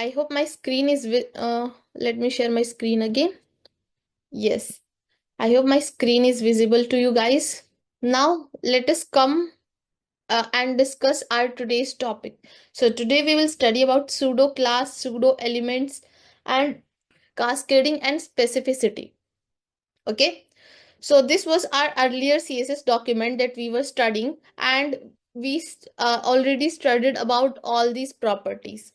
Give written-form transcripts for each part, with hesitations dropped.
I hope my screen is let me share my screen again. Yes, I hope my screen is visible to you guys. Now let us come and discuss our today's topic. So today we will study about pseudo class, pseudo elements, and cascading and specificity. Okay, so this was our earlier CSS document that we were studying, and we already studied about all these properties.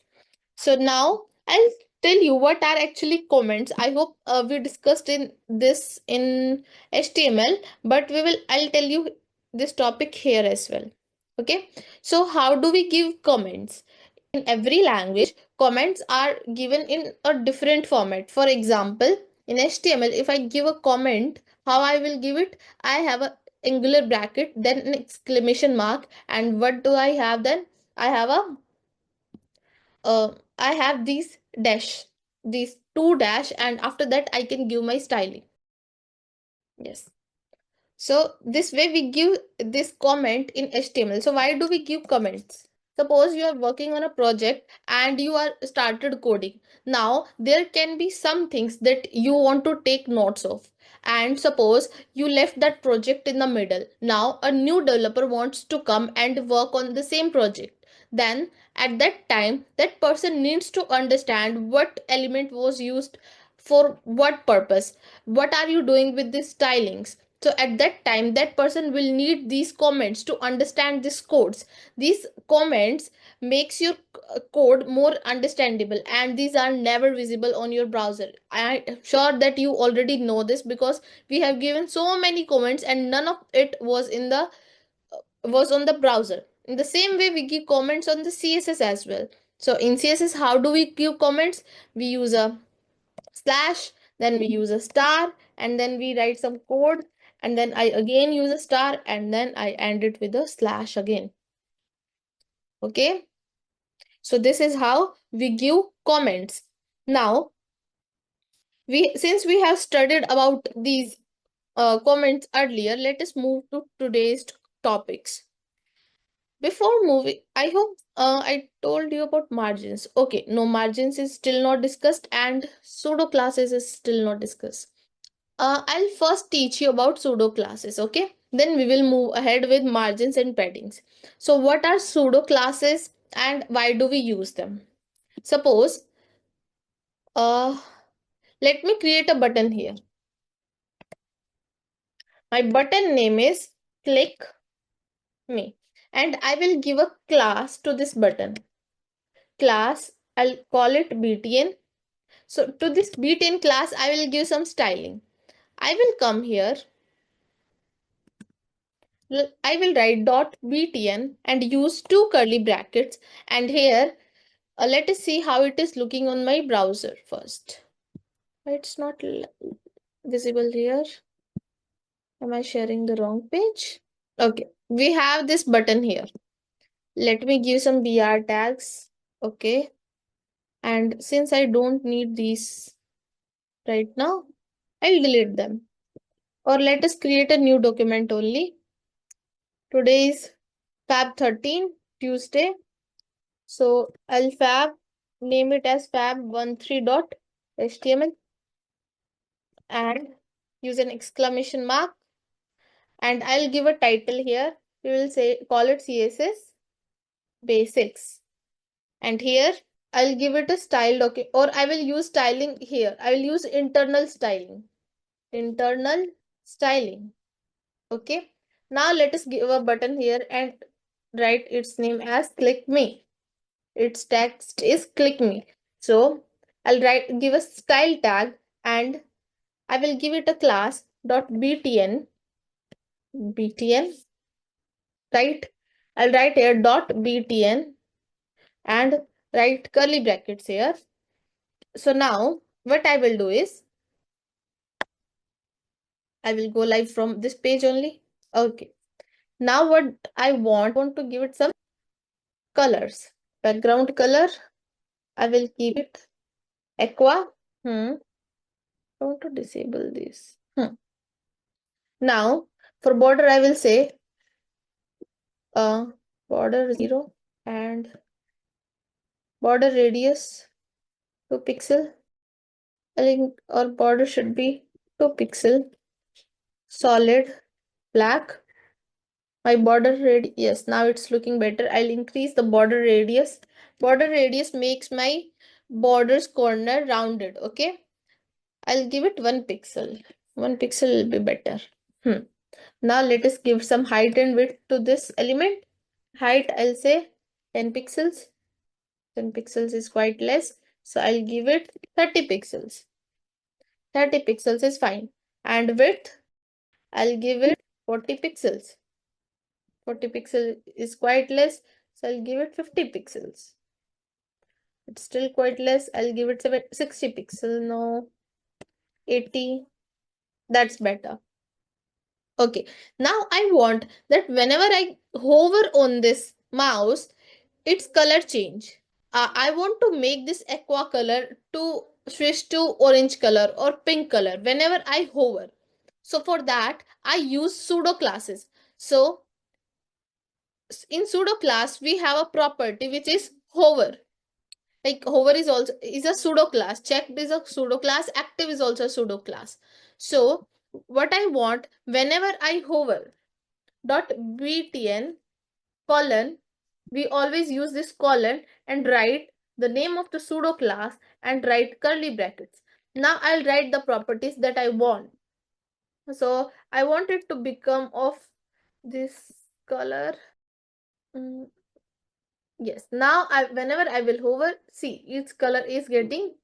So now I'll tell you what are actually comments. I hope we discussed in this in HTML, but I'll tell you this topic here as well. Okay. So how do we give comments? In every language, comments are given in a different format. For example, in HTML, if I give a comment, how I will give it? I have a angular bracket, then an exclamation mark, and what do I have then? I have a I have these two dash, and after that I can give my styling. Yes. So this way we give this comment in HTML. So why do we give comments? Suppose you are working on a project and you are started coding. Now there can be some things that you want to take notes of. And suppose you left that project in the middle. Now a new developer wants to come and work on the same project. Then at that time that person needs to understand what element was used for what purpose. What are you doing with these stylings? So at that time that person will need these comments to understand these codes. These comments makes your code more understandable, and these are never visible on your browser. I am sure that you already know this because we have given so many comments and none of it was on the browser. In the same way we give comments on the CSS as well. So in CSS, how do we give comments? We use a slash, then we use a star, and then we write some code, and then I again use a star, and then I end it with a slash again. Okay, so this is how we give comments. Now since we have studied about these comments earlier, let us move to today's topics. Before moving, I hope I told you about margins. Okay, no, margins is still not discussed, and pseudo classes is still not discussed. I'll first teach you about pseudo classes, okay? Then we will move ahead with margins and paddings. So what are pseudo classes and why do we use them? Suppose, uh, let me create a button here. My button name is click me, and I will give a class to this button. Class, I'll call it btn. So to this btn class, I will give some styling. I will come here. I will write dot btn and use two curly brackets, and here let us see how it is looking on my browser first. It's not visible here. Am I sharing the wrong page? Okay, we have this button here. Let me give some br tags. Okay, and since I don't need these right now, I'll delete them. Or let us create a new document only. Today is Fab 13, Tuesday. So I'll name it as fab13.html and use an exclamation mark, and I'll give a title here. We will call it CSS basics, and here I'll give it a style document, or I will use styling here. I will use internal styling. Internal styling. Okay. Now let us give a button here and write its name as click me. Its text is click me. So I'll give a style tag, and I will give it a class dot btn. Right? I'll write here dot btn and write curly brackets here. So now what I will do is I will go live from this page only. Okay. Now what I want to give it some colors. Background color, I will keep it aqua. I want to disable this. Now for border, I will say border 0 and border radius 2 pixel. I think our border should be 2 pixel. Solid black. My border radius, yes, now it's looking better. I'll increase the border radius. Border radius makes my border's corner rounded. Okay, I'll give it 1 pixel. 1 pixel will be better. Now let us give some height and width to this element. Height, I'll say 10 pixels. 10 pixels is quite less, so I'll give it 30 pixels. 30 pixels is fine. And width, I'll give it 40 pixels. 40 pixel is quite less, so I'll give it 50 pixels. It's still quite less. I'll give it 60 pixel. No, 80. That's better. Okay, now I want that whenever I hover on this mouse, its color change. I want to make this aqua color to switch to orange color or pink color whenever I hover. So for that, I use pseudo classes. So in pseudo class, we have a property which is hover. Like hover is also is a pseudo class. Checked is a pseudo class. Active is also a pseudo class. So what I want whenever I hover dot btn colon, we always use this colon and write the name of the pseudo class and write curly brackets. Now I'll write the properties that I want. So I want it to become of this color. Yes, now whenever I will hover, see its color is getting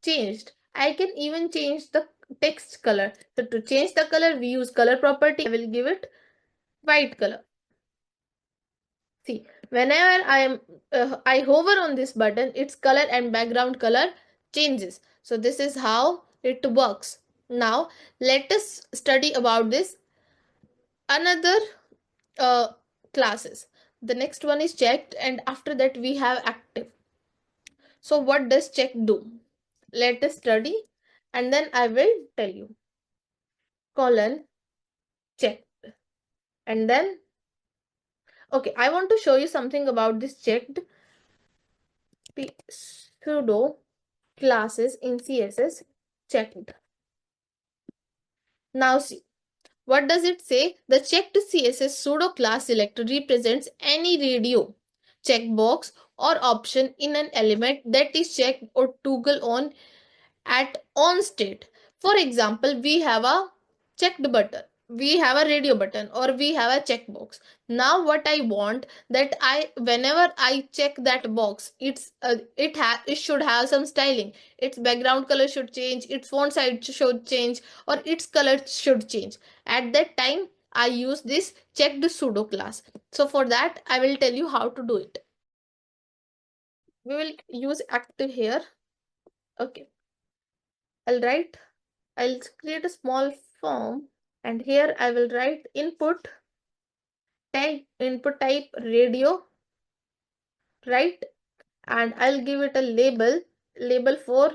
changed. I can even change the text color. So to change the color, we use color property. I will give it white color. See, whenever I hover on this button, its color and background color changes. So this is how it works. Now let us study about this another classes. The next one is checked, and after that we have active. So what does check do? Let us study and then I will tell you. Colon check. And then, okay, I want to show you something about this checked pseudo classes in CSS checked. Now see, what does it say? The checked CSS pseudo class selector represents any radio checkbox or option in an element that is checked or toggle on at on state. For example, we have a checked button, we have a radio button, or we have a checkbox. Now what I want that I whenever I check that box, it should have some styling. Its background color should change, its font size should change, or its color should change. At that time I use this checked pseudo class. So for that I will tell you how to do it. We will use active here. Okay, I'll create a small form, and here I will write input type radio, right? And I'll give it a label for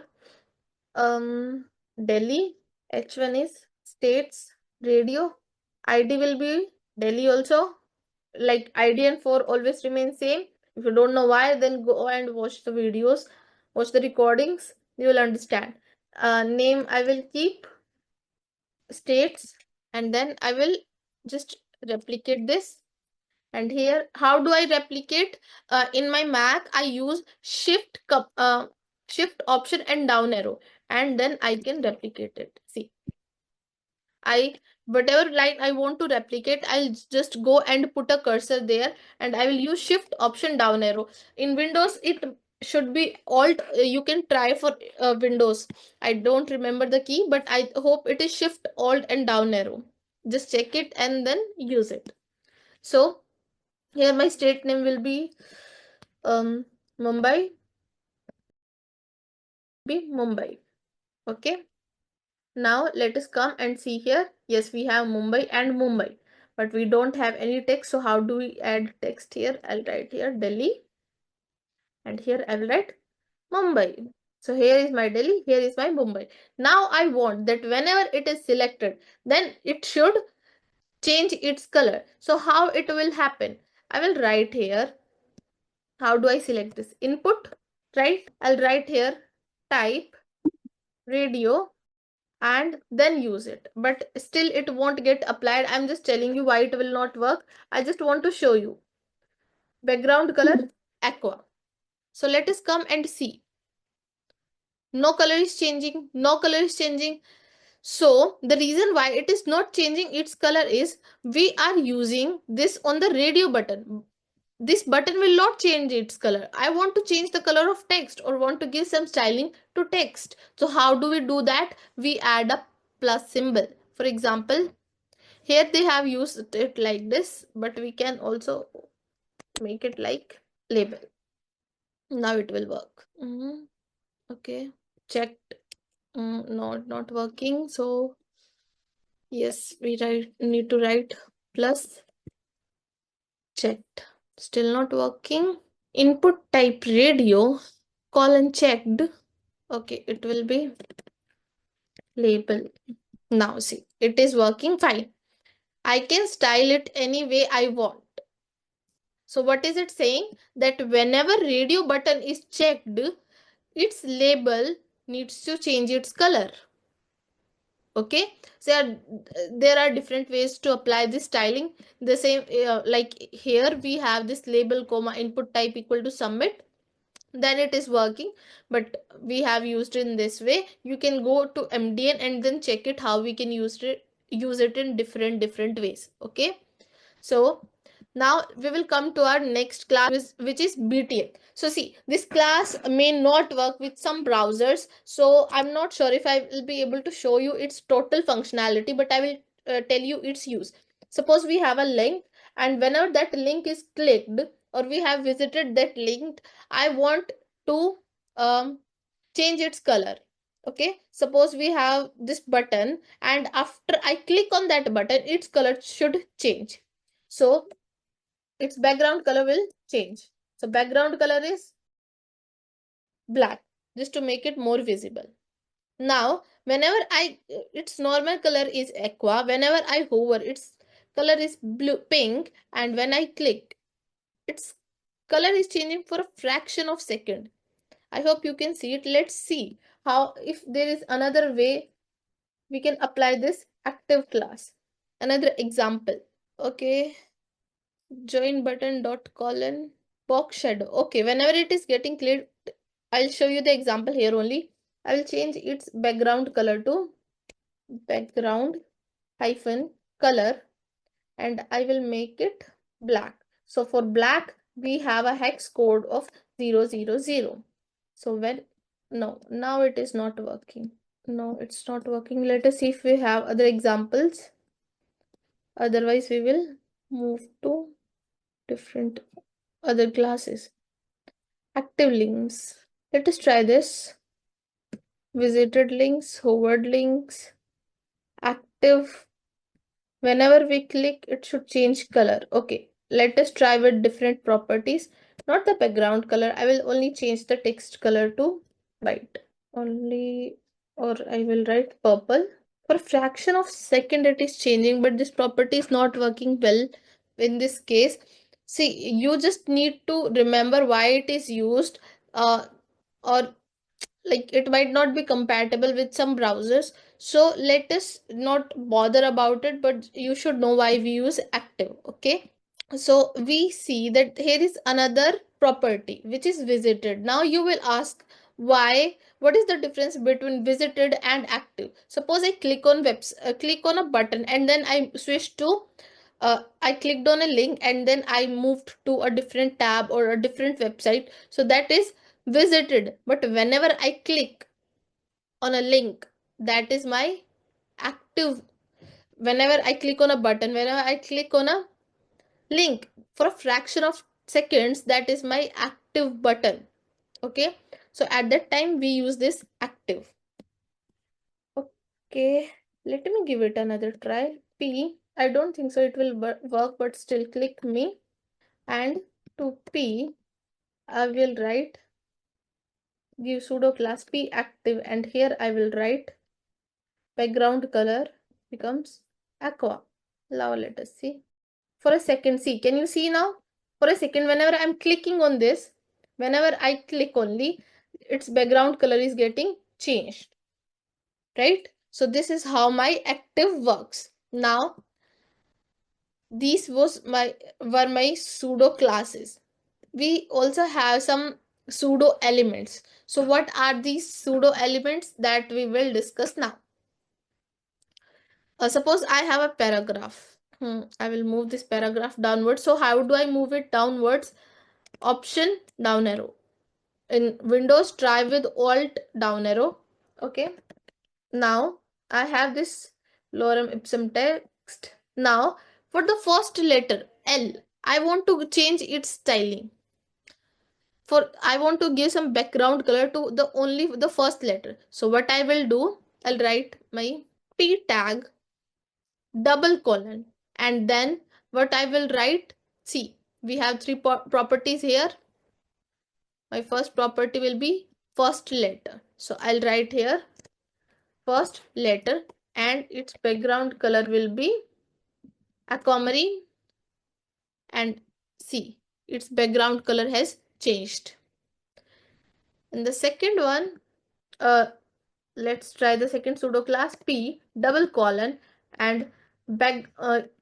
Delhi. H1 is states radio. ID will be Delhi also. Like ID and 4 always remain same. If you don't know why, then go and watch the videos, watch the recordings, you will understand. Name I will keep states, and then I will just replicate this. And here, how do I replicate? In my Mac, I use shift option and down arrow, and then I can replicate it. See, whatever line I want to replicate, I'll just go and put a cursor there, and I will use shift option down arrow. In Windows, it should be alt. You can try for Windows. I don't remember the key, but I hope it is shift alt and down arrow. Just check it and then use it. So here my state name will be Mumbai. Okay. Now let us come and see here. Yes, we have Mumbai and Mumbai, but we don't have any text. So how do we add text here? I'll write here Delhi, and here I'll write Mumbai. So here is my Delhi, here is my Mumbai. Now I want that whenever it is selected, then it should change its color. So how it will happen? I will write here. How do I select this? Input, right? I'll write here type radio and then use it, but still it won't get applied. I'm just telling you why it will not work. I just want to show you. Background color aqua. So let us come and see. No color is changing, no color is changing. So the reason why it is not changing its color is we are using this on the radio button. This button will not change its color. I want to change the color of text or want to give some styling to text. So how do we do that? We add a plus symbol. For example, here they have used it like this, but we can also make it like label. Now it will work. Okay, checked. No, not working. So yes, we need to write plus checked. Still not working. Input type radio colon checked. Okay, it will be label. Now see, it is working fine. I can style it any way I want. So what is it saying? That whenever radio button is checked, its label needs to change its color. Okay, so there are different ways to apply this styling. The same like here we have this label comma input type equal to submit, then it is working, but we have used in this way. You can go to MDN and then check it how we can use it in different ways. Okay, so now we will come to our next class, which is BTL. So see, this class may not work with some browsers, so I'm not sure if I will be able to show you its total functionality, but I will tell you its use. Suppose we have a link, and whenever that link is clicked or we have visited that link, I want to change its color. Okay, suppose we have this button, and after I click on that button, its color should change. So its background color will change. So background color is black, just to make it more visible. Now whenever its normal color is aqua, whenever I hover, its color is blue pink, and when I click, its color is changing for a fraction of second. I hope you can see it. Let's see how, if there is another way we can apply this active class. Another example. Okay, join button dot colon box shadow. Okay, whenever it is getting cleared, I'll show you the example here only. I will change its background color to background hyphen color, and I will make it black. So for black, we have a hex code of 000. So when, no, now it is not working. No, it's not working. Let us see if we have other examples. Otherwise, we will move to different other classes. Active links. Let us try this. Visited links, hovered links, active. Whenever we click, it should change color. Okay, let us try with different properties. Not the background color. I will only change the text color to white. Only, or I will write purple. For a fraction of second it is changing, but this property is not working well in this case. See, you just need to remember why it is used, or like it might not be compatible with some browsers. So let us not bother about it, but you should know why we use active. Okay, so we see that here is another property which is visited. Now you will ask, why, what is the difference between visited and active? Suppose I click on click on a button, and then I switch to I clicked on a link, and then I moved to a different tab or a different website, so that is visited. But whenever I click on a link, that is my active. Whenever I click on a button, whenever I click on a link for a fraction of seconds, that is my active button. Okay, so at that time we use this active. Okay, let me give it another try. P, I don't think so it will work, but still click me, and to P I will write, give pseudo class P active, and here I will write background color becomes aqua. Now let us see. For a second, see, can you see now? For a second, whenever I'm clicking on this, whenever I click only, its background color is getting changed, right? So this is how my active works. Now these were my pseudo classes. We also have some pseudo elements. So what are these pseudo elements that we will discuss now? Suppose I have a paragraph. I will move this paragraph downwards. So how do I move it downwards? Option down arrow. In Windows, try with Alt down arrow. Okay. Now I have this lorem ipsum text. Now for the first letter L, I want to change its styling. I want to give some background color to the first letter. So what I will do, I'll write my p tag double colon, and then what I will write, see, we have three properties here. My first property will be first letter. So I'll write here first letter, and its background color will be aquamarine, and see, its background color has changed. And the second one, let's try the second pseudo class p double colon, and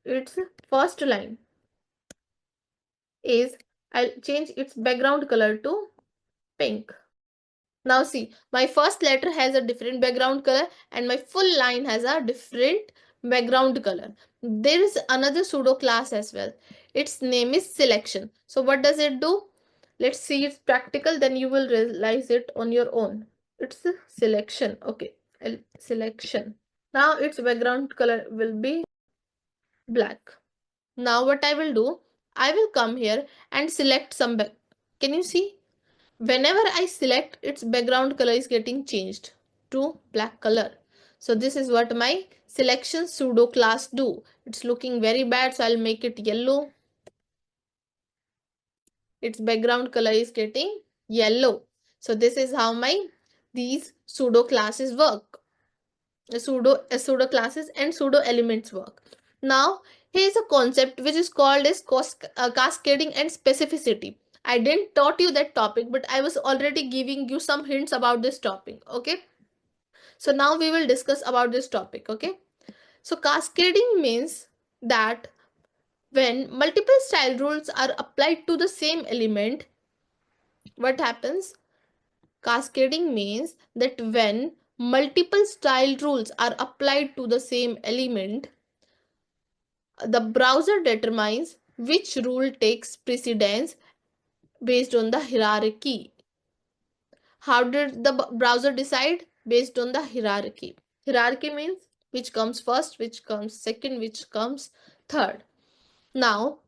its first line is, I'll change its background color to pink. Now see, my first letter has a different background color and my full line has a different background color. There is another pseudo class as well. Its name is selection. So what does it do? Let's see its practical, then you will realize it on your own. It's a selection. Okay, selection. Now its background color will be black. Now what I will do, I will come here and select some back. Can you see? Whenever I select, its background color is getting changed to black color. So this is what my selection pseudo class do. It's looking very bad, so I'll make it yellow. Its background color is getting yellow. So this is how these pseudo classes work. Pseudo classes and pseudo elements work. Now here's a concept which is called as cascading and specificity. I didn't taught you that topic, but I was already giving you some hints about this topic. Okay, so now we will discuss about this topic. Okay, so cascading means that when multiple style rules are applied to the same element, what happens? Cascading means that when multiple style rules are applied to the same element, the browser determines which rule takes precedence based on the hierarchy. How did the browser decide? Based on the hierarchy. Hierarchy means which comes first, which comes second, which comes third. Now,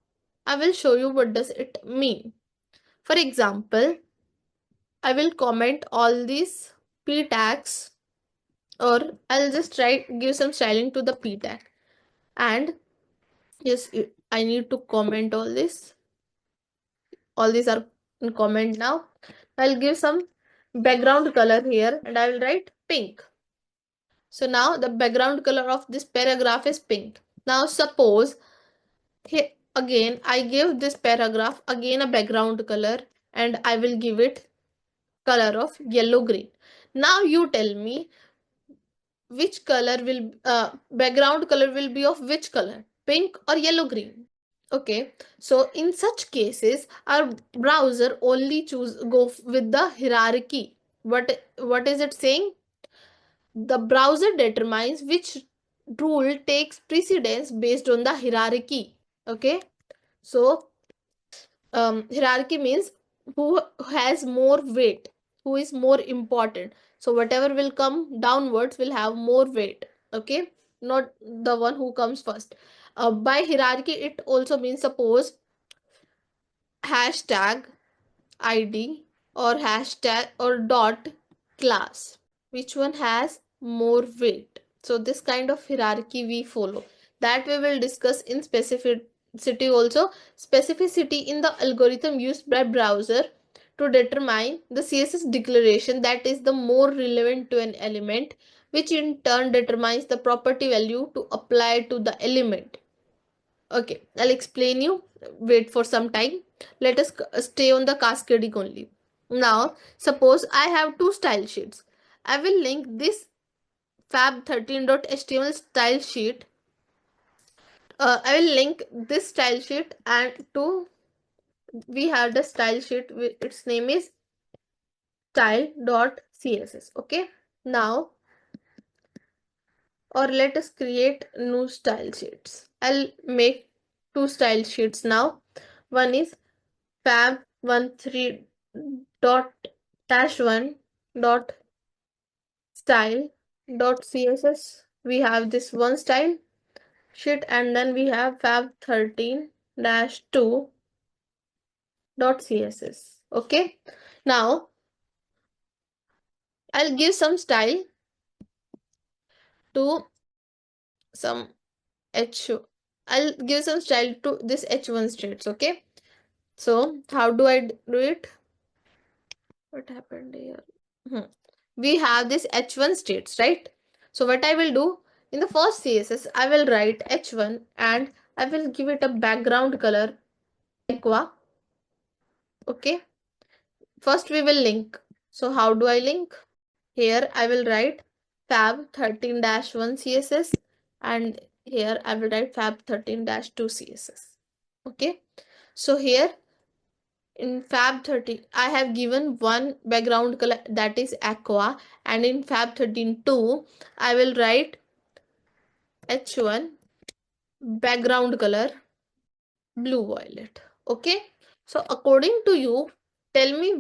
I will show you what does it mean. For example, I will comment all these p tags, or I'll just give some styling to the p tag. And yes, I need to comment all this. All these are in comment now. I'll give some background color here and I will write pink. So now the background color of this paragraph is pink. Now suppose here again I give this paragraph again a background color and I will give it color of yellow green. Now you tell me which color will background color will be of which color, pink or yellow green. Okay, so in such cases our browser only go with the hierarchy. What is it saying? The browser determines which rule takes precedence based on the hierarchy. Okay, so hierarchy means who has more weight, who is more important. So whatever will come downwards will have more weight. Okay, not the one who comes first. By hierarchy it also means, suppose hashtag id or hashtag or dot class, which one has more weight. So this kind of hierarchy we follow, that we will discuss in specificity also. Specificity in the algorithm used by browser to determine the css declaration that is the more relevant to an element, which in turn determines the property value to apply to the element. Okay, I'll explain you. Wait for some time. Let us stay on the cascading only. Now, suppose I have two style sheets. I will link this fab13.html style sheet. I will link this style sheet and to we have the style sheet. Its name is style.css. Okay. Now, or let us create new style sheets. I'll make two style sheets now. One is fab13 dot dash one dot style dot css. We have this one style sheet, and then we have fab13 dash 2 dot css. Okay. Now I'll give some style to some h. I'll give some style to this h1 states. Okay. So how do I do it? What happened here? We have this h1 states, right? So what I will do, in the first CSS, I will write h1 and I will give it a background color aqua. Okay. First we will link. So how do I link? Here I will write fab13-1 CSS and here I will write fab13-2 CSS. Okay. So here in fab13 I have given one background color, that is aqua, and in fab13-2 I will write h1 background color blue violet. Okay. So according to you, tell me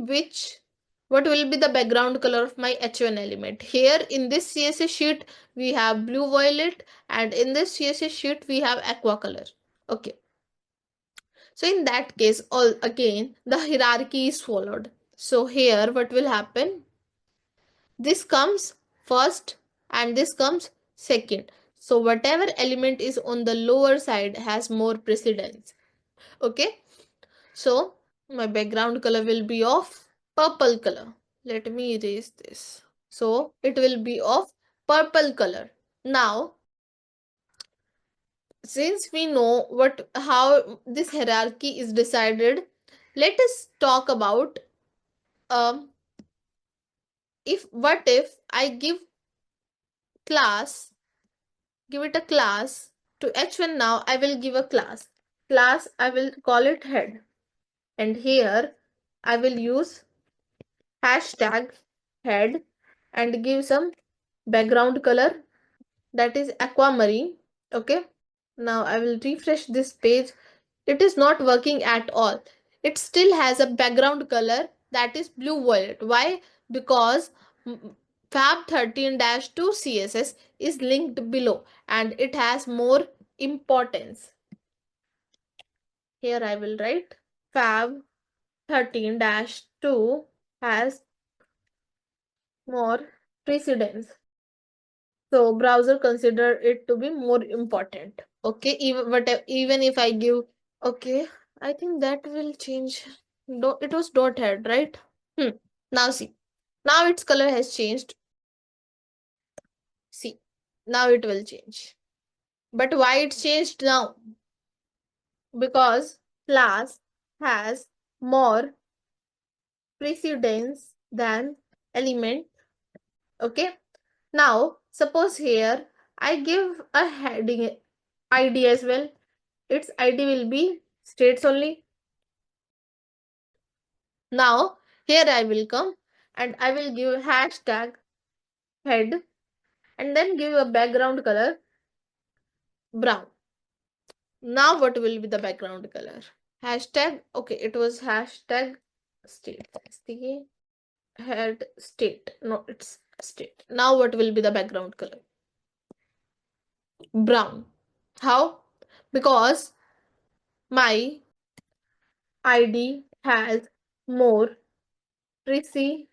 what will be the background color of my h1 element. Here in this CSS sheet we have blue violet, and in this CSS sheet we have aqua color. Okay. So in that case, all again the hierarchy is followed. So here what will happen? This comes first and this comes second. So whatever element is on the lower side has more precedence. Okay. So my background color will be of purple color. Let me erase this. So it will be of purple color. Now, since we know how this hierarchy is decided, let us talk about um if I class give it a class to h1. Now I will give a class I will call it head, and here I will use hashtag head and give some background color, that is aquamarine. Okay. Now I will refresh this page. It is not working at all. It still has a background color, that is blue violet. Why? Because fab13-2 CSS is linked below and it has more importance. Here I will write fab13-2 has more precedence. So browser consider it to be more important. Okay, even if I give, okay, I think that will change. It was dot head, right? Now see, now its color has changed. See, now it will change. But why it changed now? Because class has more precedence than element. Okay. Now, suppose here I give a heading ID as well. Its ID will be states only. Now, here I will come and I will give hashtag head and then give a background color brown. Now, what will be the background color? Hashtag, okay, it was hashtag state. Head state. No, it's state. Now, what will be the background color? Brown. How? Because my ID has more precedence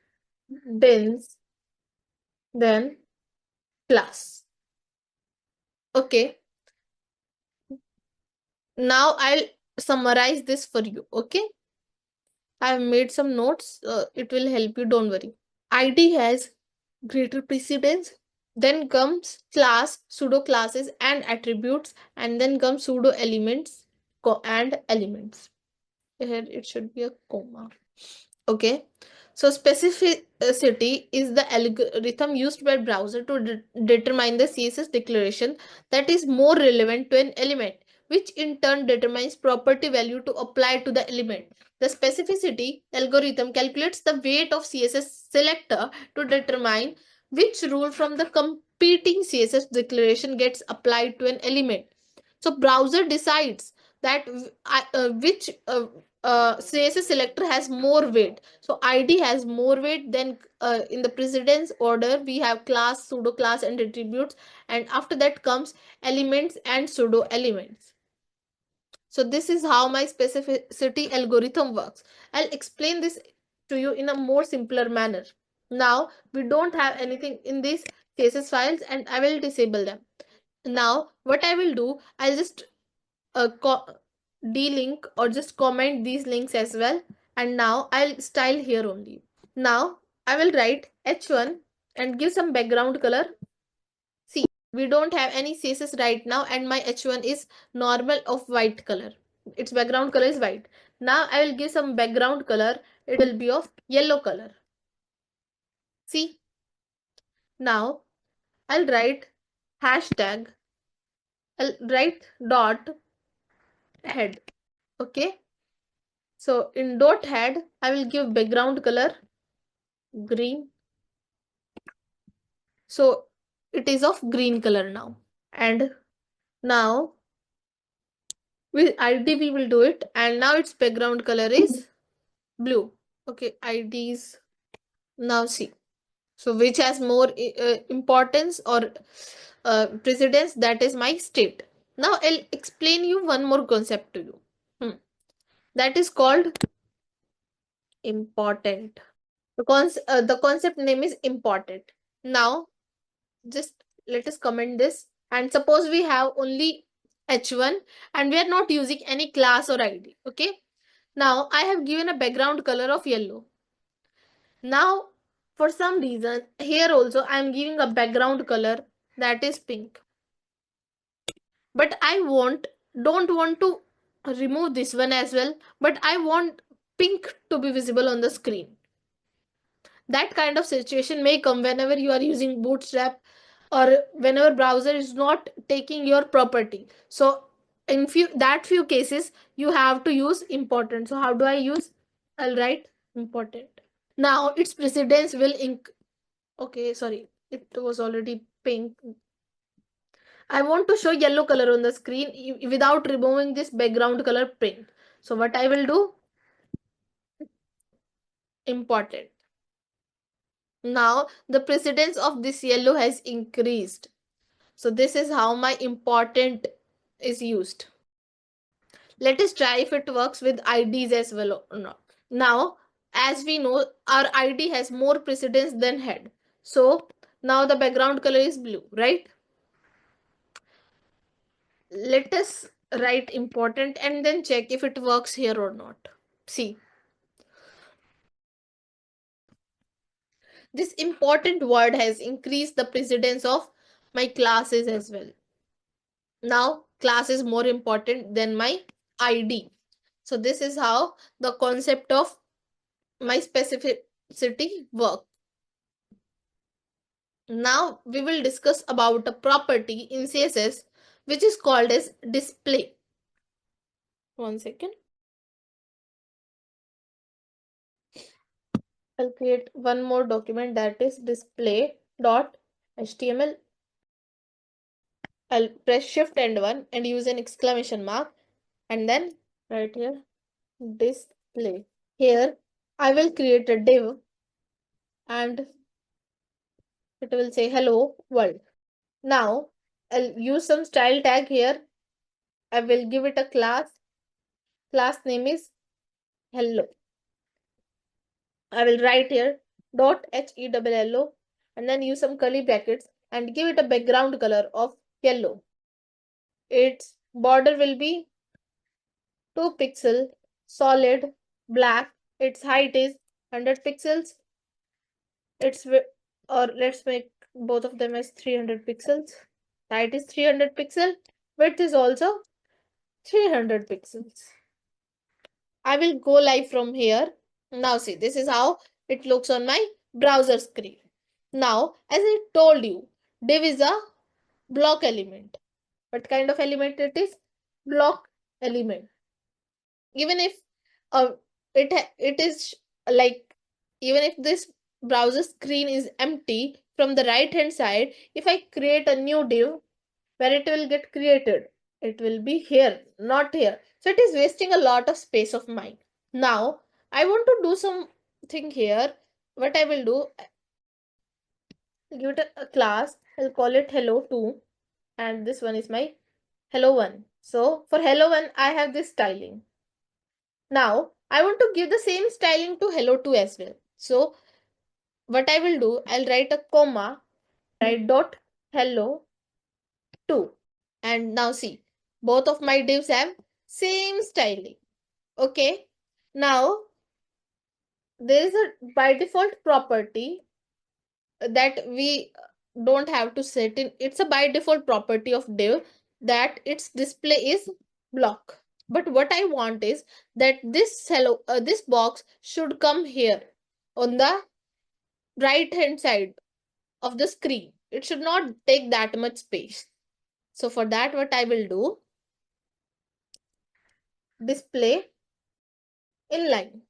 than class. Okay. Now I'll summarize this for you. Okay. I've made some notes. It will help you. Don't worry. ID has greater precedence. Then comes class, pseudo classes and attributes. And then comes pseudo elements and elements. Here it should be a comma. Okay, so specificity is the algorithm used by browser to determine the CSS declaration that is more relevant to an element, which in turn determines property value to apply to the element. The specificity algorithm calculates the weight of CSS selector to determine which rule from the competing CSS declaration gets applied to an element. So browser decides that which CSS selector has more weight. So ID has more weight. Then in the precedence order we have class, pseudo class, and attributes, and after that comes elements and pseudo elements. So this is how my specificity algorithm works. I'll explain this to you in a more simpler manner. Now we don't have anything in these CSS files, and I will disable them. Now what I will do, I'll just delink or just comment these links as well, and now I'll style here only. Now I will write h1 and give some background color. See, we don't have any CSS right now, and my h1 is normal of white color. Its background color is white. Now I will give some background color. It will be of yellow color. See, now I'll write hashtag. I'll write dot head. Okay, so in dot head I will give background color green. So it is of green color now. And now with ID we will do it, and now its background color is blue. Okay, IDs. Now see, so which has more importance or precedence, that is my state. Now I'll explain you one more concept to you. That is called important. The concept name is important. Now just let us comment this, and suppose we have only h1 and we are not using any class or ID. Okay, now I have given a background color of yellow. Now for some reason here also I am giving a background color that is pink, but I don't want to remove this one as well, but I want pink to be visible on the screen. That kind of situation may come whenever you are using bootstrap or whenever browser is not taking your property. So in few cases you have to use important. So how do I use? I'll write important. Now its precedence will okay, sorry, it was already pink. I want to show yellow color on the screen without removing this background color pink. So what I will do? Important. Now the precedence of this yellow has increased. So this is how my important is used. Let us try if it works with IDs as well or not. Now, as we know, our ID has more precedence than head. So now the background color is blue, right? Let us write important and then check if it works here or not. See, this important word has increased the precedence of my classes as well. Now class is more important than my ID. So this is how the concept of my specificity work. Now we will discuss about a property in CSS which is called as display. One second. I'll create one more document, that is display.html. I'll press shift and 1 and use an exclamation mark, and then right here display. Here I will create a div and it will say hello world. Now I'll use some style tag here. I will give it a class. Class name is hello. I will write here dot hello and then use some curly brackets and give it a background color of yellow. Its border will be 2 pixel solid black. Its height is 100 pixels. Its or let's make both of them as 300 pixels. Height is 300 pixel. Width is also 300 pixels. I will go live from here. Now see, this is how it looks on my browser screen. Now, as I told you, div is a block element. What kind of element it is? Block element. Even if uh, it is like, even if this browser screen is empty, from the right hand side, if I create a new div, where it will get created, it will be here, not here. So it is wasting a lot of space of mine. Now I want to do something here. What I will do, I'll give it a class, I'll call it hello2, and this one is my hello1. So for hello1 I have this styling. Now I want to give the same styling to hello2 as well. So what I will do, I'll write a comma, write dot hello 2. And now see, both of my divs have same styling. Okay. Now there is a by default property that we don't have to set in. It's a by default property of div that its display is block. But what I want is that this box should come here on the right hand side of the screen. It should not take that much space. So for that, what I will do, display inline.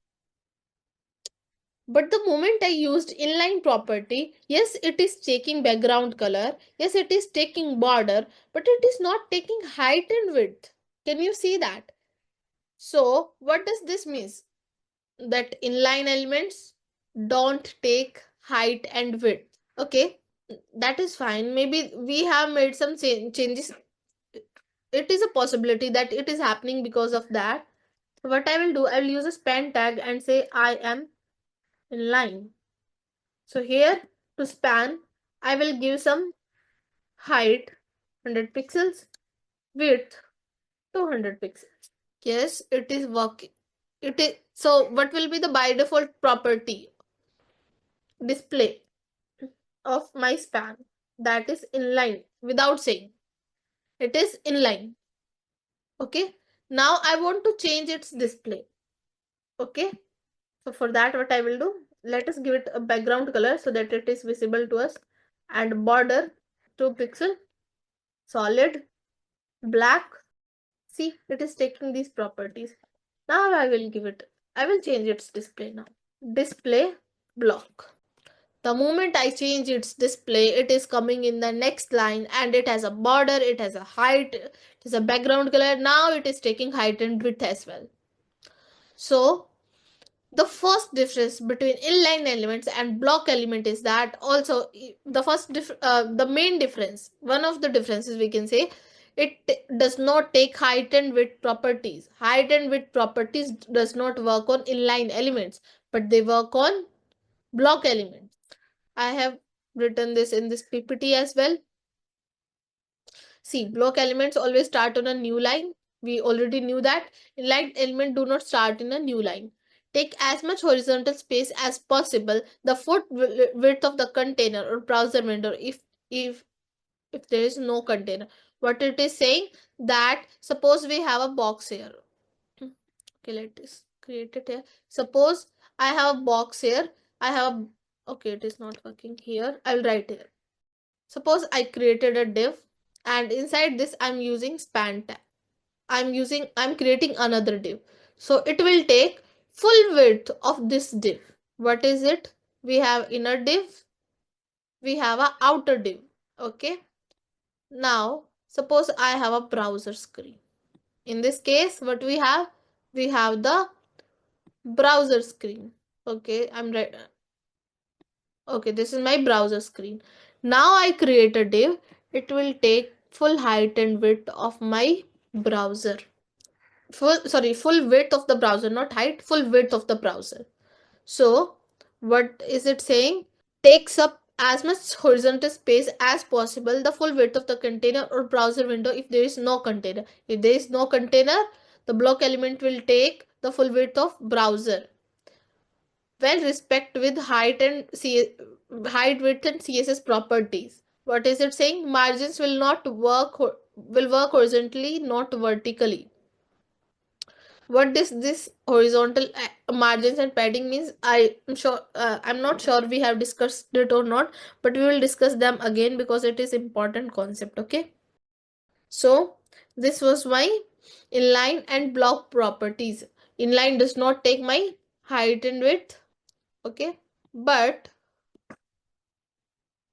But the moment I used inline property, yes, it is taking background color. Yes, it is taking border, but it is not taking height and width. Can you see that? So what does this mean? That inline elements don't take height and width. Okay, that is fine. Maybe we have made some changes. It is a possibility that it is happening because of that. What I will do, I will use a span tag and say I am inline. So here to span, I will give some height 100 pixels, width 200 pixels. Yes, it is working. It is, so what will be the by default property display of my span? That is inline without saying. It is inline. Okay. Now I want to change its display. Okay. So for that, what I will do, let us give it a background color so that it is visible to us, and border 2 pixel, solid, black. See, it is taking these properties. Now I will change its display now. Display block. The moment I change its display, it is coming in the next line, and it has a border, it has a height, it is a background color. Now it is taking height and width as well. So the first difference between inline elements and block element is that also the main difference, one of the differences we can say, it does not take height and width properties. Height and width properties does not work on inline elements, but they work on block elements. I have written this in this PPT as well. See, block elements always start on a new line. We already knew that. Inline element do not start in a new line. Take as much horizontal space as possible. The foot width of the container or browser window if if there is no container. What it is saying, that suppose we have a box here. Okay, let us create it here. Suppose I have a box here. I have a, okay, it is not working here. I'll write here. Suppose I created a div, and inside this I'm using span tag. I'm creating another div. So it will take full width of this div. What is it? We have inner div, we have a outer div. Okay. Now suppose I have a browser screen. In this case, what we have? We have the browser screen. Okay, I'm right. Okay, this is my browser screen. Now I create a div. It will take full height and width of my browser. Full width of the browser, not height, full width of the browser. So what is it saying? Takes up as much horizontal space as possible, the full width of the container or browser window if there is no container. If there is no container, the block element will take the full width of browser. Well, respect with height, width, and CSS properties. What is it saying? Margins will work horizontally, not vertically. What this horizontal margins and padding means, I'm not sure we have discussed it or not, but we will discuss them again because it is important concept. Okay, so this was my inline and block properties. Inline does not take my height and width. Okay, but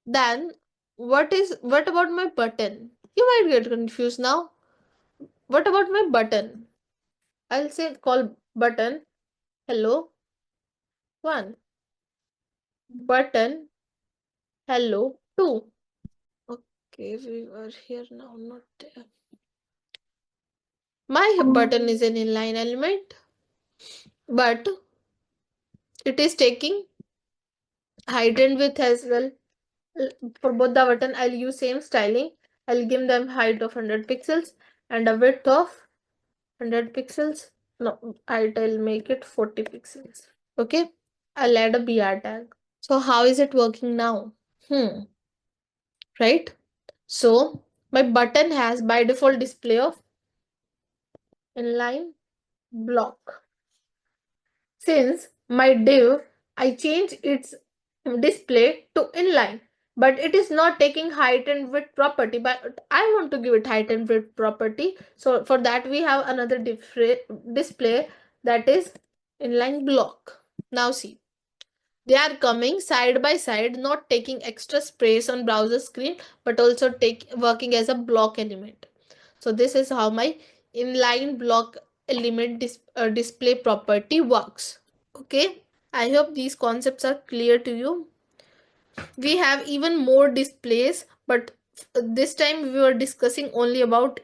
then what about my button? You might get confused now. What about my button? I'll say call button hello 1, button hello 2. Okay, we are here now, not there. My button is an inline element, but it is taking height and width as well. For both the button, I'll use same styling. I'll give them height of 100 pixels and a width of 100 pixels. No, height I'll make it 40 pixels. Okay, I'll add a BR tag. So how is it working now? Right? So my button has by default display of inline block. Since my div, I change its display to inline, but it is not taking height and width property, but I want to give it height and width property. So for that we have another display, that is inline block. Now see, they are coming side by side, not taking extra space on browser screen, but also working as a block element. So this is how my inline block element display property works. Okay, I hope these concepts are clear to you. We have even more displays, but this time we were discussing only about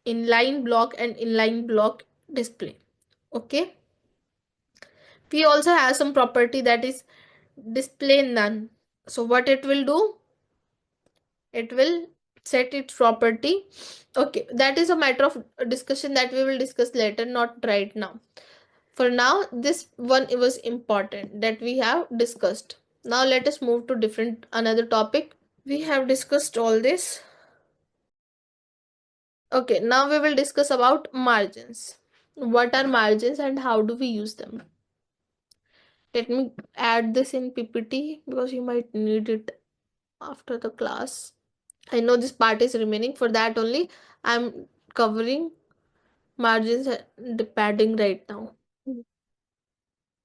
inline block and inline block display. Okay, we also have some property that is display none. So what it will do, it will set its property. Okay, that is a matter of discussion that we will discuss later, not right now. For now, this one was important that we have discussed. Now let us move to different another topic. We have discussed all this. Okay, now we will discuss about margins. What are margins and how do we use them? Let me add this in PPT because you might need it after the class. I know this part is remaining, for that only I'm covering margins and the padding right now.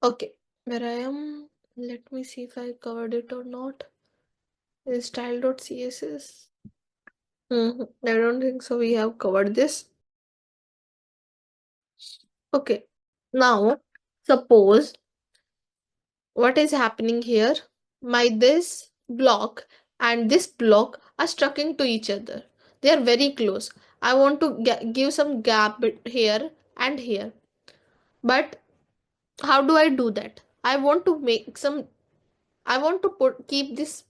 Okay, where I am, let me see if I covered it or not. In style.css. I don't think so. We have covered this. Okay, now suppose what is happening here, my this block and this block are stuck into each other. They are very close. I want to give some gap here and here, but how do I do that? I want to make some, I want to keep this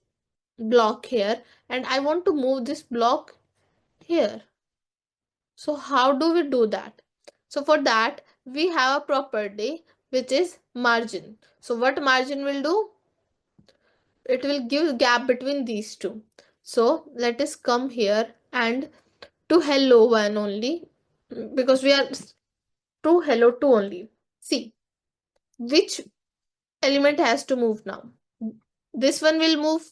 block here and I want to move this block here. So how do we do that? So for that we have a property which is margin. So what margin will do? It will give gap between these two. So let us come here and to hello one only, because we are to hello two only. See which element has to move now. This one will move.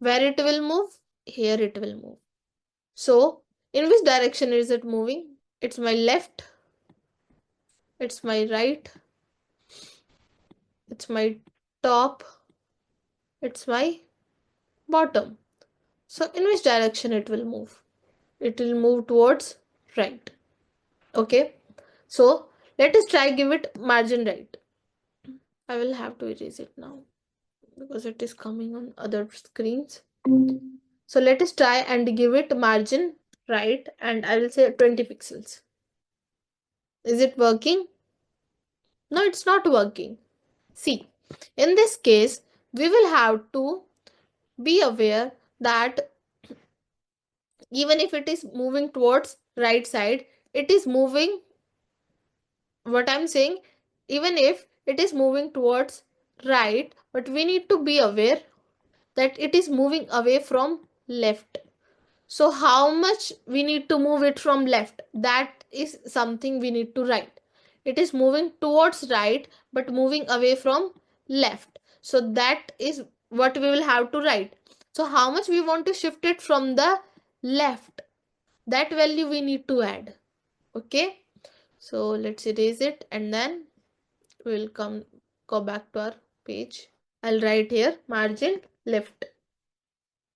Where it will move? Here it will move. So in which direction is it moving? It's my left, it's my right, it's my top, it's my bottom. So in which direction it will move? It will move towards right. Okay, so let us try give it margin right. I will have to erase it now because it is coming on other screens. So let us try and give it margin right, and I will say 20 pixels. Is it working? No, it's not working. See, in this case, we will have to be aware that even if it is moving towards right side, it is moving, what I'm saying, even if it is moving towards right, but we need to be aware that it is moving away from left. So how much we need to move it from left, that is something we need to write. it is moving towards right but moving away from left. So that is what we will have to write. So how much we want to shift it from the left, that value we need to add. Okay, so let's erase it and then we'll go back to our page. I'll write here margin left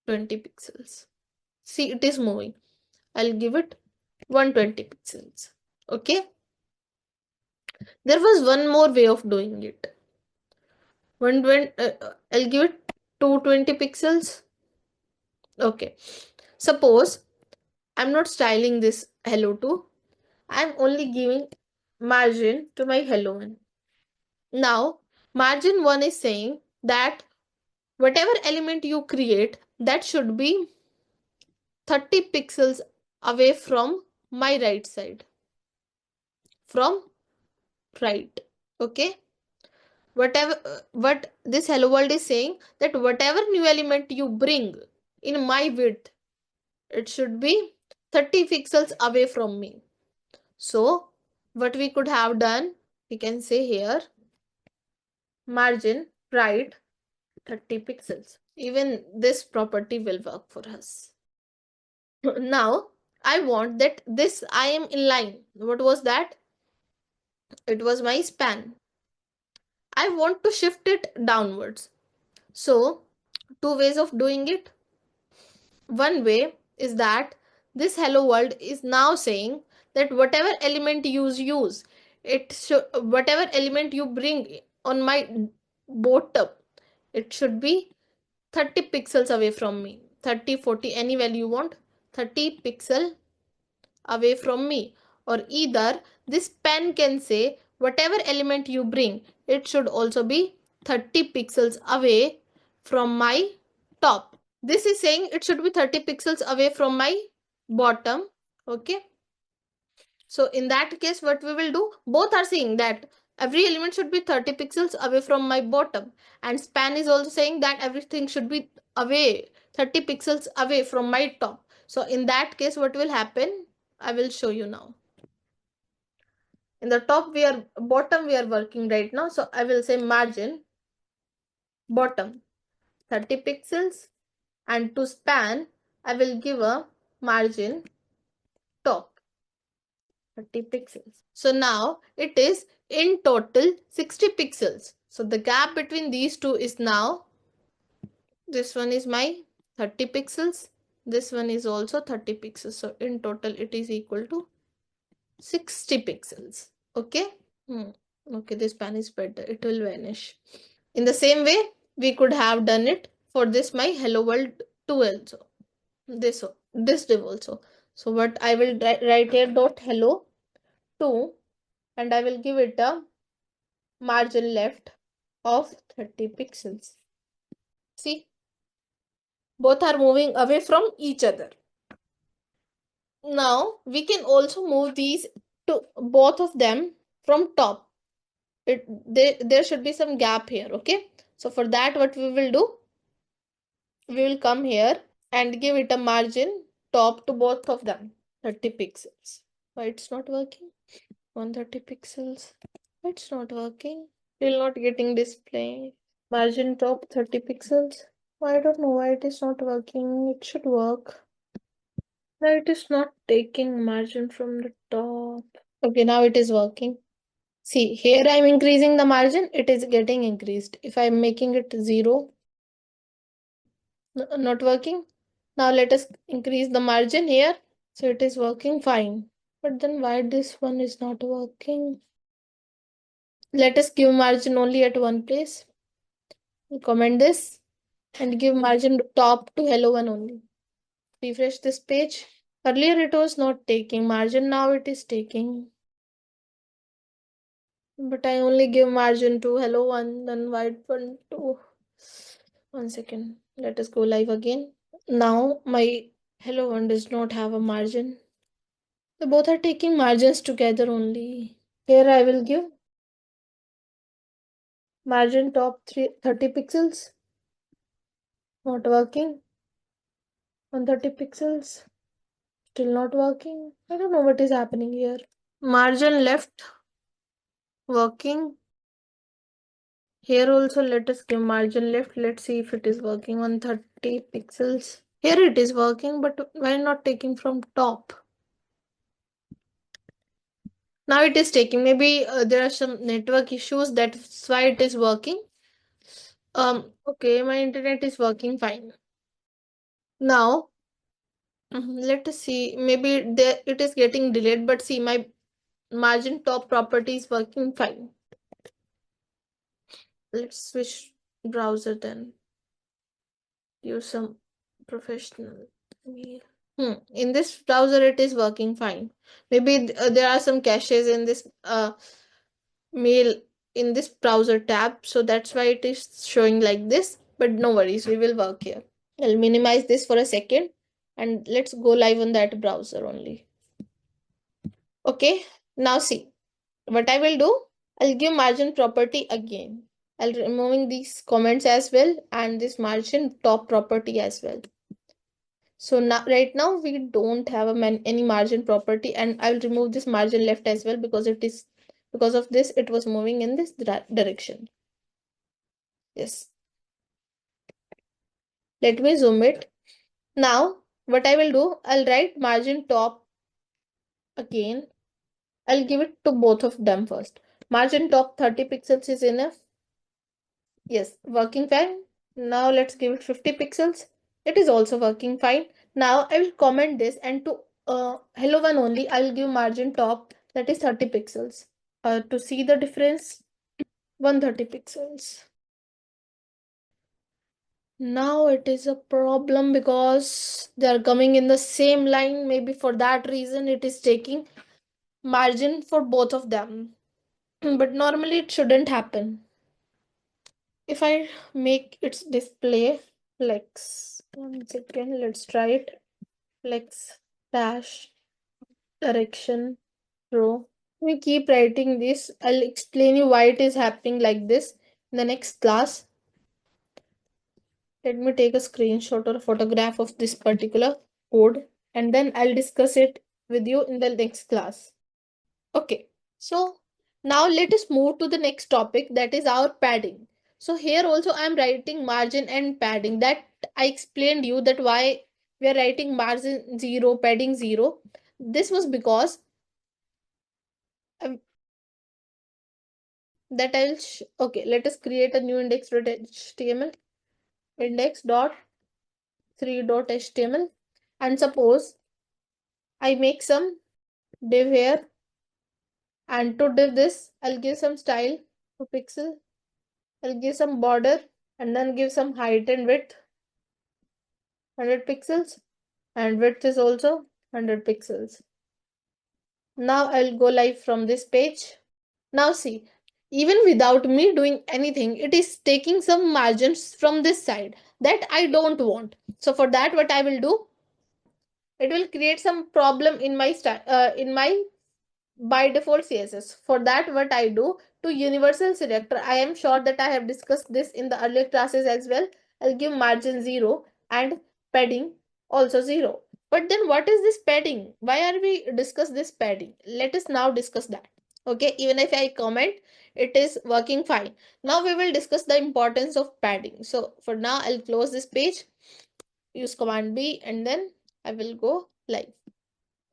20 pixels. See, it is moving. I'll give it 120 pixels. Okay, there was one more way of doing it. I'll give it 220 pixels. Okay, suppose I'm not styling this hello to, I'm only giving margin to my hello one. Now margin 1 is saying that whatever element you create, that should be 30 pixels away from my right side, from right. Okay, whatever what this hello world is saying, that whatever new element you bring in my width, it should be 30 pixels away from me. So what we could have done, we can say here margin right 30 pixels. Even this property will work for us. Now I want that this I am in line. What was that? It was my span. I want to shift it downwards. So two ways of doing it. One way is that this hello world is now saying that whatever element you use, it should, whatever element you bring on my bottom, it should be 30 pixels away from me. 30, 40, any value you want, 30 pixel away from me. Or either this pen can say whatever element you bring, it should also be 30 pixels away from my top. This is saying it should be 30 pixels away from my bottom. Okay, so in that case what we will do, both are saying that every element should be 30 pixels away from my bottom, and span is also saying that everything should be away 30 pixels away from my top. So in that case what will happen, I will show you now. In the top we are, bottom we are working right now, so I will say margin bottom 30 pixels, and to span I will give a margin top 30 pixels. So now it is in total 60 pixels. So the gap between these two is now, this one is my 30 pixels, this one is also 30 pixels. So in total it is equal to 60 pixels. Okay. Okay, this pan is better. It will vanish. In the same way, we could have done it for this my hello world 2 also. This div also. So what I will write here dot hello 2, and I will give it a margin left of 30 pixels. See, both are moving away from each other. Now we can also move these to both of them from top. There should be some gap here. Okay, so for that what we will do, we will come here and give it a margin top to both of them, 30 pixels. Why it's not working? 130 pixels. It's not working. Still not getting display. Margin top 30 pixels. I don't know why it is not working. It should work. No, it is not taking margin from the top. Okay, now it is working. See, here I'm increasing the margin. It is getting increased. If I'm making it 0, not working. Now let us increase the margin here. So it is working fine. But then why this one is not working? Let us give margin only at one place. Comment this and give margin top to hello one only. Refresh this page. Earlier it was not taking margin, now it is taking. But I only give margin to hello one, then white one to. 1 second. Let us go live again. Now my hello one does not have a margin. So both are taking margins together only. Here I will give margin top 30 pixels. Not working. 130 pixels. Still not working. I don't know what is happening here. Margin left working. Here also let us give margin left. Let's see if it is working on 30 pixels. Here it is working, but why not taking from top? Now it is taking. Maybe there are some network issues. That's why it is working. Okay, my internet is working fine. Now, let us see. Maybe there it is getting delayed, but see my margin top property is working fine. Let's switch browser then. Use some professional mail. In this browser, it is working fine. Maybe there are some caches in this mail in this browser tab, so that's why it is showing like this. But no worries, we will work here. I'll minimize this for a second and let's go live on that browser only. Okay, now see what I will do. I'll give margin property again. I'll removing these comments as well and this margin top property as well. So now right now we don't have any margin property, and I'll remove this margin left as well because it is because of this it was moving in this direction. Yes. Let me zoom it. Now what I will do, I'll write margin top again. I'll give it to both of them first. Margin top 30 pixels is enough. Yes, working fine. Now let's give it 50 pixels. It is also working fine. Now I will comment this, and to hello one only, I'll give margin top that is 30 pixels. To see the difference, 130 pixels. Now it is a problem because they are coming in the same line. Maybe for that reason it is taking margin for both of them. But normally it shouldn't happen. If I make its display flex, 1 second, let's try it. Flex dash direction row. We keep writing this. I'll explain you why it is happening like this in the next class. Let me take a screenshot or a photograph of this particular code and then I'll discuss it with you in the next class. Okay, so now let us move to the next topic, that is our padding. So here also I am writing margin and padding. That I explained you that why we are writing margin 0, padding 0. This was because um, that okay, let us create a new index.html, index.3.html, and suppose I make some div here, and to div this I'll give some style to pixel. I'll give some border and then give some height and width 100 pixels, and width is also 100 pixels. Now I'll go live from this page. Now see, even without me doing anything, it is taking some margins from this side that I don't want. So for that, what I will do, it will create some problem in my by default CSS. For that, what I do, to universal selector, I am sure that I have discussed this in the earlier classes as well. I'll give margin 0 and padding also 0. But then what is this padding? Why are we discuss this padding? Let us now discuss that. Okay, even if I comment, it is working fine. Now we will discuss the importance of padding. So for now, I'll close this page, use command B, and then I will go live.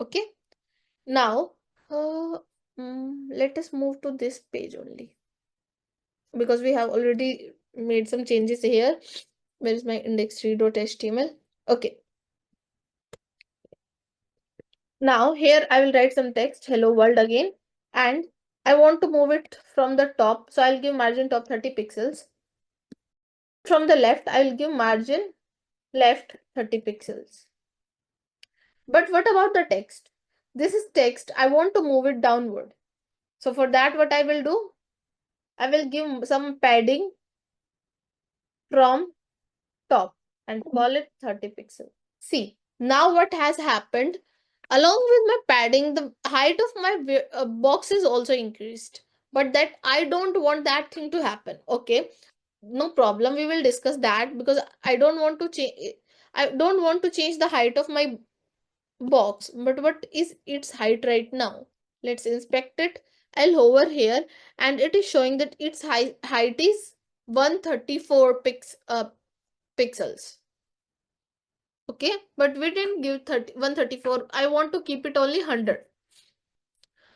Okay. Now, let us move to this page only because we have already made some changes here. Where is my index3.html? Okay. Now here I will write some text, hello world again, and I want to move it from the top. So I'll give margin top 30 pixels. From the left, I will give margin left 30 pixels. But what about the text? This is text. I want to move it downward. So for that, what I will do? I will give some padding from top and call it 30 pixel. See, now what has happened? Along with my padding, the height of my box is also increased. But that I don't want that thing to happen. Okay, no problem. We will discuss that because I don't want to change. I don't want to change the height of my box. But what is its height right now? Let's inspect it. I'll hover here and it is showing that its height is 134 pixels. Okay, but we didn't give 134. I want to keep it only 100.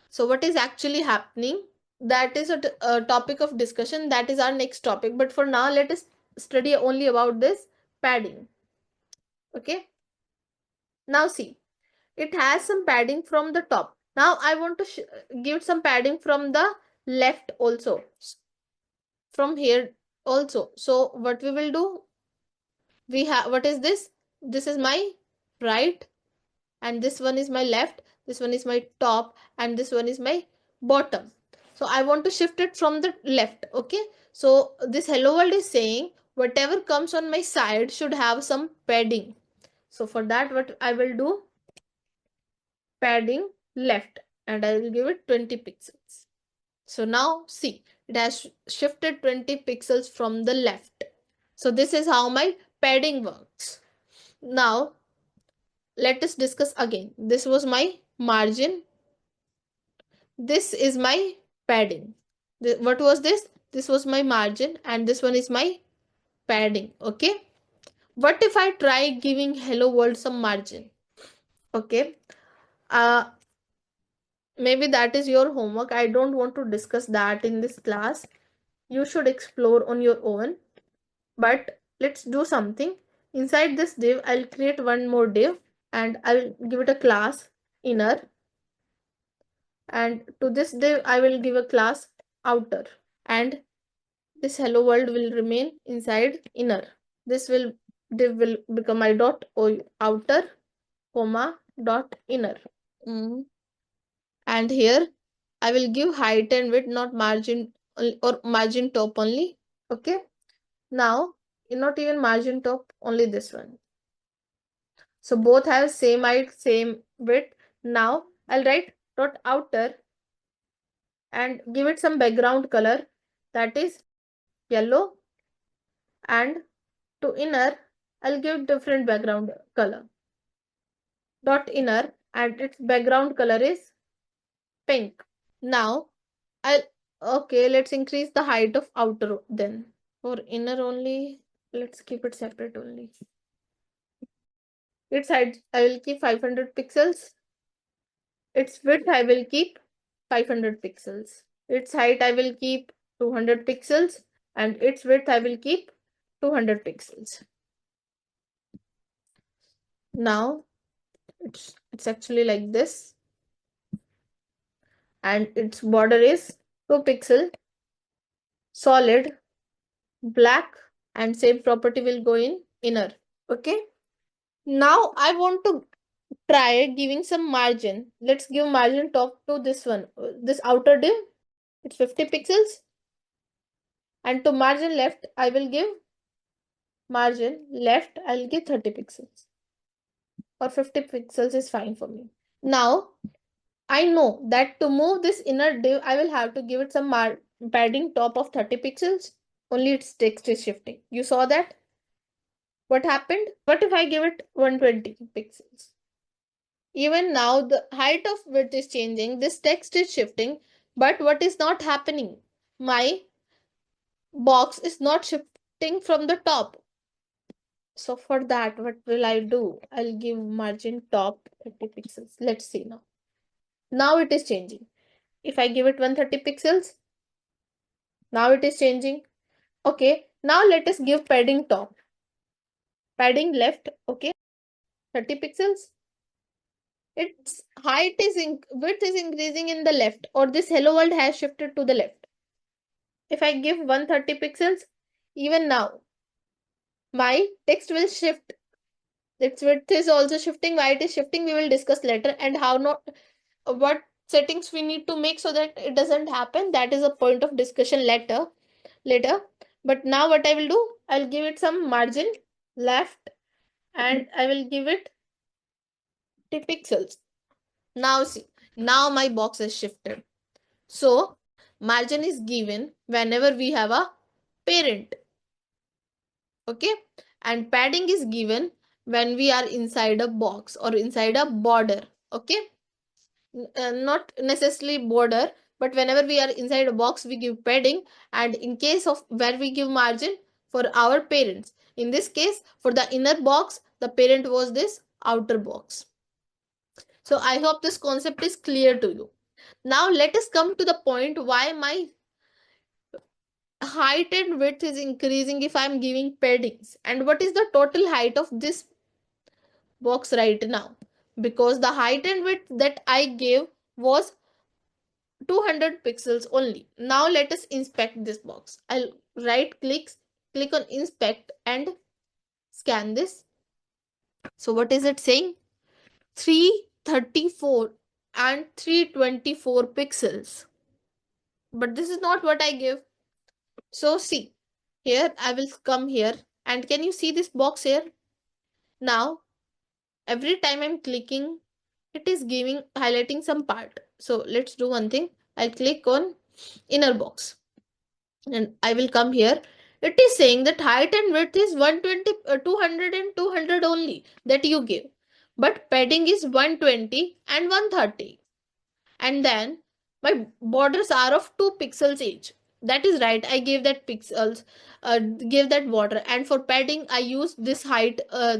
So what is actually happening? That is a topic of discussion. That is our next topic. But for now, let us study only about this padding. Okay. Now see, it has some padding from the top. Now I want to give some padding from the left also. From here also. So what we will do? We have, what is this? This is my right, and this one is my left, this one is my top, and this one is my bottom. So I want to shift it from the left. Okay, so this hello world is saying whatever comes on my side should have some padding. So for that, what I will do, padding left, and I will give it 20 pixels. So now see, it has shifted 20 pixels from the left. So this is how my padding works. Now let us discuss again. This was my margin. This is my padding. What was this? This was my margin, and this one is my padding. Okay. What if I try giving hello world some margin? Okay. Uh, Maybe that is your homework. I don't want to discuss that in this class. You should explore on your own. But let's do something. Inside this div, I'll create one more div and I'll give it a class inner. And to this div, I will give a class outer. And this hello world will remain inside inner. This will div will become my dot outer, comma, dot inner. And here I will give height and width, not margin or margin top only. Okay. Now, not even margin top, only this one. So both have same height, same width. Now I'll write dot outer and give it some background color, that is yellow, and to inner I'll give different background color, dot inner, and its background color is pink. Now I'll, okay, let's increase the height of outer then. For inner only, let's keep it separate only. Its height I will keep 500 pixels. Its width I will keep 500 pixels. Its height I will keep 200 pixels, and its width I will keep 200 pixels. Now it's actually like this, and its border is 2 pixel, solid, black, and same property will go in inner. Okay. Now I want to try giving some margin. Let's give margin top to this one, this outer div. It's 50 pixels. And to margin left, I will give margin left, I'll give 30 pixels. Or 50 pixels is fine for me. Now, I know that to move this inner div, I will have to give it some padding top of 30 pixels. Only its text is shifting. You saw that? What happened? What if I give it 120 pixels? Even now, the height of width is changing. This text is shifting. But what is not happening? My box is not shifting from the top. So for that, what will I do? I'll give margin top 30 pixels. Let's see now. Now it is changing. If I give it 130 pixels, now it is changing. Okay, now let us give padding top. Padding left, okay, 30 pixels. Its height is width is increasing in the left, or this hello world has shifted to the left. If I give 130 pixels, even now, my text will shift. Its width is also shifting, why it is shifting, we will discuss later, and how not, what settings we need to make so that it doesn't happen. That is a point of discussion later. But now what I will do, I'll give it some margin left, and I will give it 50 pixels. Now see, now my box is shifted. So margin is given whenever we have a parent. Okay, and padding is given when we are inside a box or inside a border. Okay, not necessarily border, but whenever we are inside a box, we give padding, and in case of where we give margin for our parents. In this case, for the inner box, the parent was this outer box. So I hope this concept is clear to you. Now let us come to the point why my height and width is increasing if I'm giving paddings, and what is the total height of this box right now, because the height and width that I gave was 200 pixels only. Now let us inspect this box. I'll click on inspect and scan this. So what is it saying? 334 and 324 pixels. But this is not what I give. So see, here I will come here, and can you see this box here? Now every time I'm clicking, it is giving highlighting some part. So let's do one thing. I'll click on inner box and I will come here. It is saying that height and width is 120, 200 and 200 only that you give. But padding is 120 and 130. And then my borders are of 2 pixels each. That is right. I gave that pixels, gave that border. And for padding, I use this height, I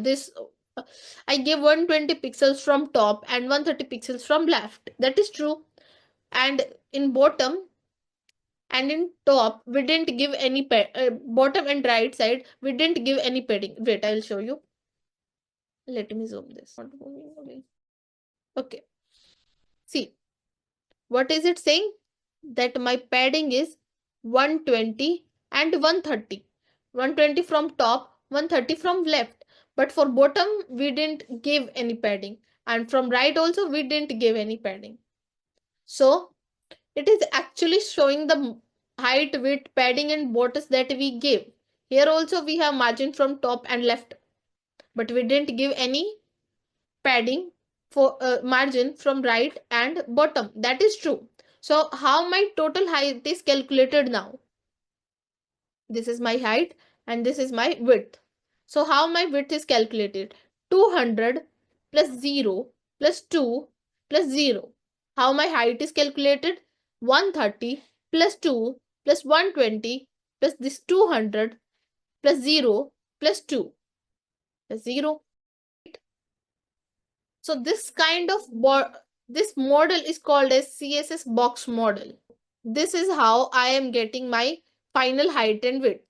gave 120 pixels from top and 130 pixels from left. That is true. And in bottom, and in top we didn't give any bottom and right side we didn't give any padding. Wait, I'll show you. Let me zoom this. Not moving away. Okay, see, what is it saying? That my padding is 120 and 130. 120 from top, 130 from left. But for bottom we didn't give any padding, and from right also we didn't give any padding. So it is actually showing the height, width, padding and borders that we give. Here also we have margin from top and left, but we didn't give any padding for margin from right and bottom. That is true. So how my total height is calculated now? This is my height and this is my width. So how my width is calculated? 200 plus 0 plus 2 plus 0. How my height is calculated? 130 plus 2 plus 120 plus this 200 plus 0 plus 2 plus 0. So this kind of this model is called as CSS box model. This is how I am getting my final height and width.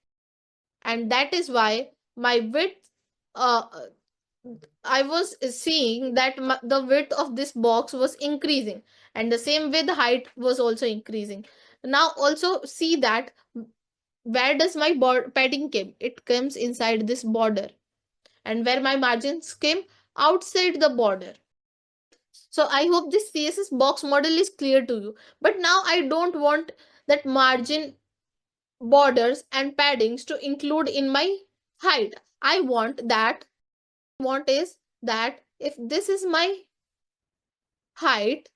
And that is why my width, I was seeing that the width of this box was increasing, and the same way the height was also increasing. Now also see that where does my padding came? It comes inside this border, and where my margins came outside the border. So I hope this CSS box model is clear to you. But now I don't want that margin, borders and paddings to include in my height. I want is that if this is my height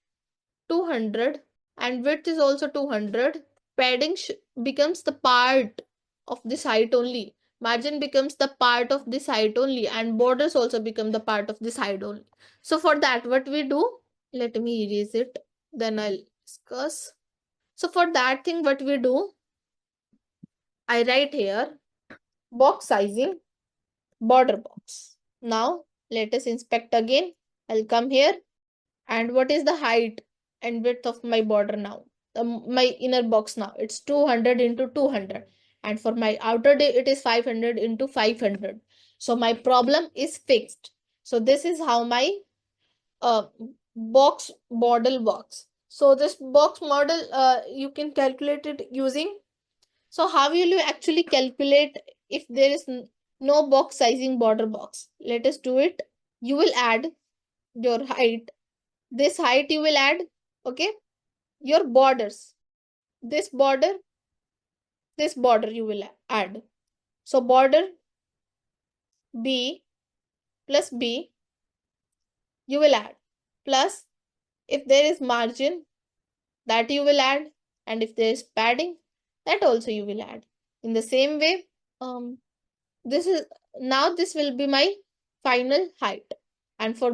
200 and width is also 200, padding becomes the part of this height only. Margin becomes the part of this height only, and borders also become the part of this height only. So for that, what we do, let me erase it, then I'll discuss. So for that thing, what we do, I write here box sizing, border box. Now let us inspect again. I'll come here, and what is the height and width of my border now? My inner box now, it's 200 into 200, and for my outer day it is 500 into 500. So my problem is fixed. So this is how my box model works. So this box model, you can calculate it using. So how will you actually calculate if there is no box sizing border box? Let us do it. You will add your height. This height you will add, okay? Your borders. This border you will add. So border B plus B you will add. Plus if there is margin, that you will add. And if there is padding, that also you will add. In the same way, this will be my final height. And for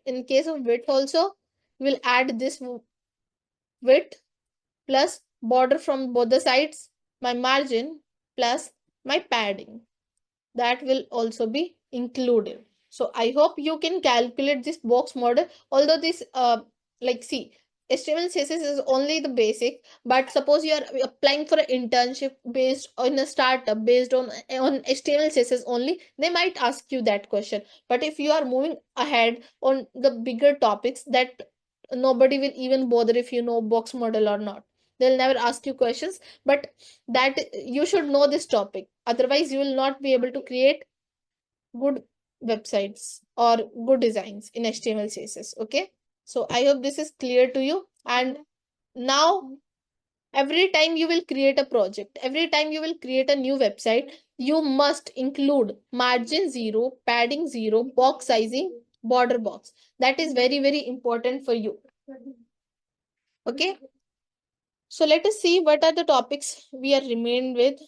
in case of width also, we'll add this width plus border from both the sides, my margin plus my padding. That will also be included. So I hope you can calculate this box model. Although this like see, HTML CSS is only the basic, but suppose you are applying for an internship based on a startup based on HTML CSS only, they might ask you that question. But if you are moving ahead on the bigger topics, that nobody will even bother if you know box model or not. They'll never ask you questions, but that you should know this topic, otherwise you will not be able to create good websites or good designs in HTML CSS. Okay, so I hope this is clear to you. And now every time you will create a project, every time you will create a new website, you must include margin 0, padding 0, box sizing, border box. That is very very important for you. Okay, so let us see what are the topics we are remained with.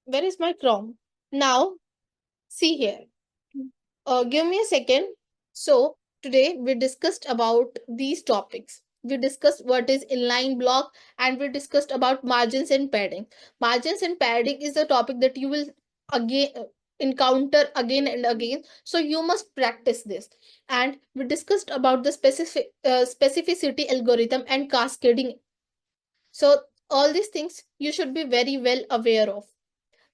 Where is my Chrome? Now, see here. Give me a second. So, today we discussed about these topics. We discussed what is inline block and we discussed about margins and padding. Margins and padding is a topic that you will again encounter again and again. So, you must practice this. And we discussed about the specificity algorithm and cascading. So, all these things you should be very well aware of.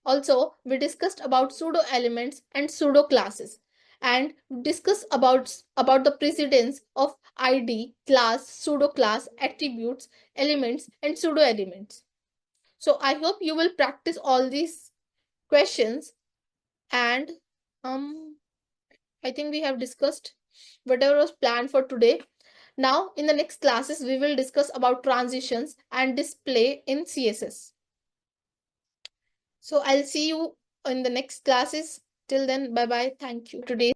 Also, we discussed about pseudo elements and pseudo classes, and discuss about the precedence of id, class, pseudo class, attributes, elements, and pseudo elements. So I hope you will practice all these questions. And I think we have discussed whatever was planned for today. Now in the next classes we will discuss about transitions and display in CSS. So I'll see you in the next classes. Till then, bye bye. Thank you. Today